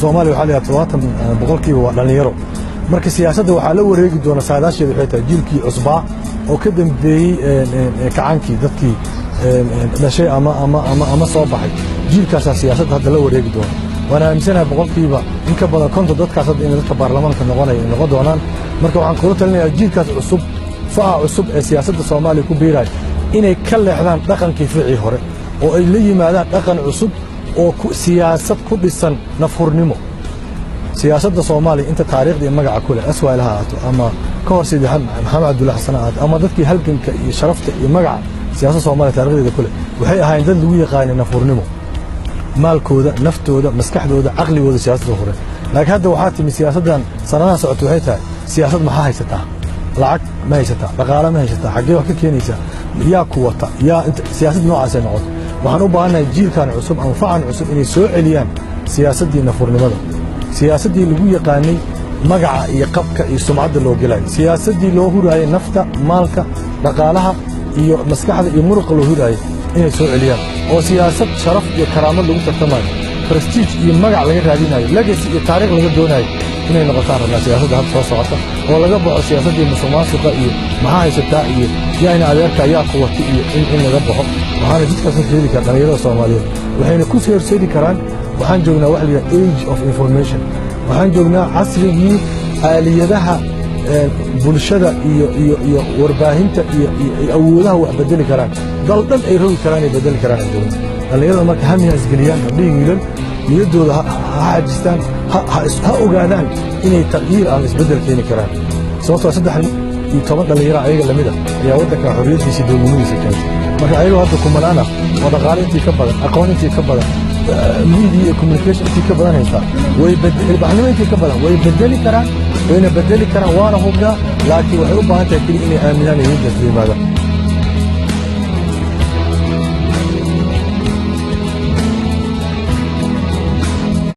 Soomaaliya waxa la yiraahdaa 70 boqolkiiba waa dhalinyaro marka siyaasadda waxa la wareegi doona saadaasheedu waxay tahay jiilkii cusbaa oo ka dambeeyay kacaankii dadkii dhashay ama soo baxay jiilkaas siyaasadda hadda la wareegi doona waana aaminsanahay boqolkiiba in ka badan konton dadkaas hadda in dadka baarlamaanka noqon doonaan marka waxaan kula talinayaa jiilkaas cusub fa'a cusub ee siyaasadda Soomaaliya ku biiray inay ka leexdaan dhaqankii ficii hore oo ay la yimaadaan dhaqan cusub oo siyaasad ku dhisan nafhurnimo siyaasadda Soomaaliya inta taariikhda iyo magaca kule aswaaalaha ato ama ka hor sidii Maxamed Cabdullaahi Xasan ama dadkii halganka iyo sharafta iyo magaca siyaasadda Soomaaliya taariikhdeeda kule waxay ahaayeen dad lagu yaqaan nafhurnimo maalkooda naftooda maskaxdooda aqligooda siyaasadda hore laakiin hadda waxaa timi siyaasaddan sanadaha socota waxay tahay siyaasad maxaa haysataa lacag ma haysataa dhaqaale ma haysataa xaggee wax ka keenaysaa yaa ku wata yaa siyaasad noocaas ay noqoto waxaan u baahanahay jiilkan cusub ama facan cusub inay soo celiyaan siyaasaddii nafhurnimada siyaasaddii lagu yaqaanay magaca iyo qabka iyo sumcadda loo galay siyaasaddii loo huraayay nafta maalka dhaqaalaha iyo maskaxda iyo muruqa loo huraayay inay soo celiyaan oo siyaasad sharaf iyo karaamad lagu tartamayo prestige iyo magac laga raadinayo legacy iyo taariikh laga doonayo inay noqotaan rabnaa siyaasadda hadda soo socota oo laga baxo siyaasaddii musuqmaasuqa iyo maxaa haysataa iyo yaa ina adeerka yaa ku wata iyo in laga baxo waxaana jidkaas ka heli kara dhalinyarada Soomaaliyeed waxayna ku soo horseedi karaan waxaan joognaa wax la yiraahdo age of information waxaan joognaa casrigii aaliyadaha bulshada iyo warbaahinta iyo awoodaha wax bedeli karaan dal dhan ay rogi karaan ay bedeli karaan dhalinyarada marka hamiya isgeliyaan gabdhihi wiilal niyadooda ha xajistaan ha ogaadaan inay taqyiir aan isbedel keeni karaan sababtoo 13 dhalinyaro ayaga lamid ah ayaa waddanka xorriyadiisa dowladnimadiisa keentay marka ayagoo hadda kumanaana oo dhaqaale intii ka badan aqoon intii ka badan media iyo communication intii ka badan haysta way ilbaxnimo intii ka badan way bedeli karaan wayna bedeli karaan waana hubnaa laakiin waxay u baahan tahay keli inay aaminaan iyo yimaadaan